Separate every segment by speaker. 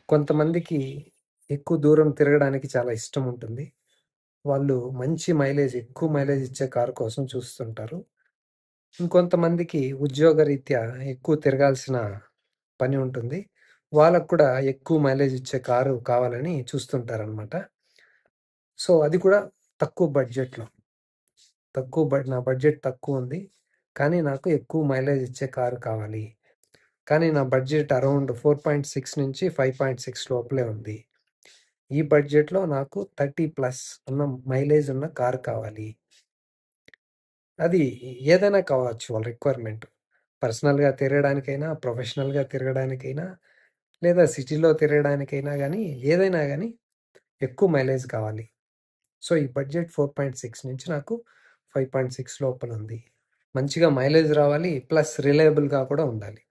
Speaker 1: కొంతమందికి ఎక్కువ దూరం తిరగడానికి చాలా ఇష్టం ఉంటుంది. వాళ్ళు మంచి మైలేజ్, ఎక్కువ మైలేజ్ ఇచ్చే కారు కోసం చూస్తుంటారు. ఇంకొంతమందికి ఉద్యోగరీత్యా ఎక్కువ తిరగాల్సిన పని ఉంటుంది. వాళ్ళకు కూడా ఎక్కువ మైలేజ్ ఇచ్చే కారు కావాలని చూస్తుంటారనమాట. సో, అది కూడా తక్కువ బడ్జెట్‌లో. నా బడ్జెట్ తక్కువుంది. కానీ నాకు ఎక్కువ మైలేజ్ ఇచ్చే కారు కావాలి. కానీ నా బడ్జెట్ అరౌండ్ 4.6 నుంచి 5.6 లోపలే ఉంది. ఈ బడ్జెట్‌లో నాకు 30+ ఉన్న మైలేజ్ ఉన్న కారు కావాలి. అది ఏదైనా కావచ్చు వాళ్ళ రిక్వైర్మెంట్. పర్సనల్‌గా తిరగడానికైనా, ప్రొఫెషనల్‌గా తిరగడానికైనా, లేదా సిటీలో తిరగడానికైనా గానీ, ఏదైనా గానీ ఎక్కువ మైలేజ్ కావాలి. సో, ఈ బడ్జెట్ 4.6 నుంచి నాకు 5.6 లోపలుంది. మంచిగా మైలేజ్ రావాలి. ప్లస్ రిలయబుల్‌గా కూడా ఉండాలి.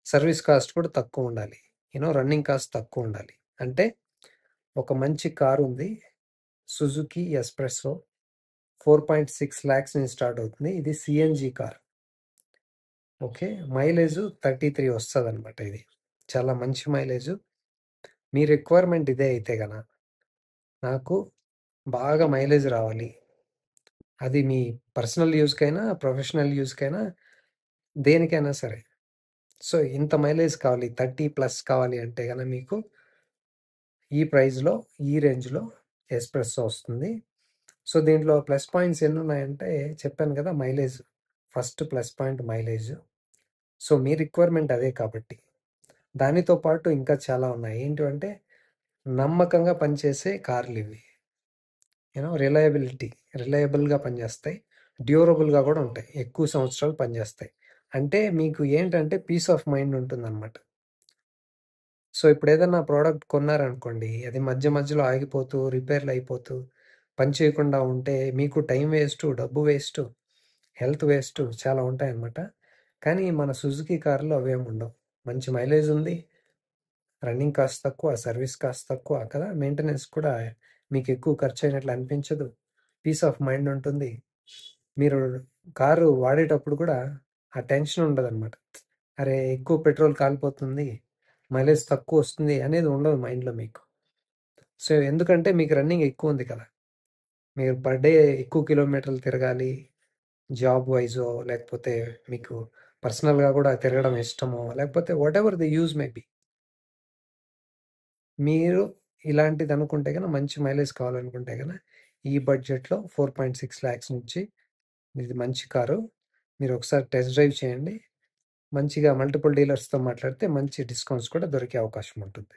Speaker 1: సర్వీస్ కాస్ట్ కూడా తక్కువుండాలి. Running cost తక్కువుండాలి. అంటే ఒక మంచి కారుంది. సుజుకి ఎస్ప్రెస్సో 4.6 లాక్స్ నుంచి స్టార్ట్ అవుతుంది. ఇది సీఎన్‌జీ కార్. ఓకే. మైలేజ్ 33 వస్తదనమాట ఇది. చాలా మంచి మైలేజు. మీ రిక్వైర్మెంట్ ఇదే అయితే నాకు బాగా మైలేజ్ రావాలి. అది మీ పర్సనల్ యూజ్‌కైనా, ప్రొఫెషనల్ యూజ్‌కైనా, దేనికైనా సరే. సో, ఇంత మైలేజ్ కావాలి, 30+ కావాలి అంటే మీకు ఈ ప్రైస్‌లో, ఈ రేంజ్‌లో ఎస్ప్రెస్సో వస్తుంది. సో, దీంట్లో ప్లస్ పాయింట్స్ ఎన్నున్నాయంటే చెప్పాను కదా! Mileage. First plus point mileage. So, మీ రిక్వైర్మెంట్ అదే కాబట్టి. దానితో పాటు ఇంకా చాలా ఉన్నాయి. ఏంటివంటే నమ్మకంగా పనిచేసే కార్లివి. రిలయబుల్‌గా పనిచేస్తాయి. డ్యూరబుల్‌గా కూడా ఉంటాయి. ఎక్కువ సంవత్సరాలు పనిచేస్తాయి. అంటే మీకు ఏంటంటే పీస్ ఆఫ్ మైండ్ ఉంటుందన్నమాట. సో, ఇప్పుడేదన్నా ప్రోడక్ట్ కొన్నారనుకోండి, అది మధ్య మధ్యలో ఆగిపోతూ, రిపేర్‌లయిపోతూ, పని చేయకుండా ఉంటే మీకు టైం వేస్టు, డబ్బు వేస్టు, హెల్త్ వేస్టు చాలా ఉంటాయన్నమాట. కానీ మన సుజుకి కార్‌లో అవేముండవు. మంచి మైలేజ్ ఉంది. రన్నింగ్ కాస్ట్ తక్కువ, సర్వీస్ కాస్ట్ తక్కువ కదా! మెయింటెనెన్స్ కూడా మీకు ఎక్కువ ఖర్చయినట్లు అనిపించదు. పీస్ ఆఫ్ మైండ్ ఉంటుంది. మీరు కారు వాడేటప్పుడు కూడా ఆ టెన్షన్ ఉండదనమాట. అరే! ఎక్కువ పెట్రోల్ కాలిపోతుంది, మైలేజ్ తక్కువొస్తుంది అనేది ఉండదు మైండ్‌లో మీకు. సో, ఎందుకంటే మీకు రన్నింగ్ ఎక్కువుంది కదా! మీరు పర్ డే ఎక్కువ కిలోమీటర్లు తిరగాలి. జాబ్ వైజో, లేకపోతే మీకు పర్సనల్‌గా కూడా తిరగడం ఇష్టమో, లేకపోతే whatever the use may be. మీరు ఇలాంటిదనుకుంటే మంచి మైలేజ్ కావాలనుకుంటే ఈ బడ్జెట్‌లో 4.6 లాక్స్ నుంచి ఇది మంచి కారు. మీరొకసారి టెస్ట్ డ్రైవ్ చేయండి. మంచిగా మల్టిపుల్ డీలర్స్‌తో మాట్లాడితే మంచి డిస్కౌంట్స్ కూడా దొరికే అవకాశం ఉంటుంది.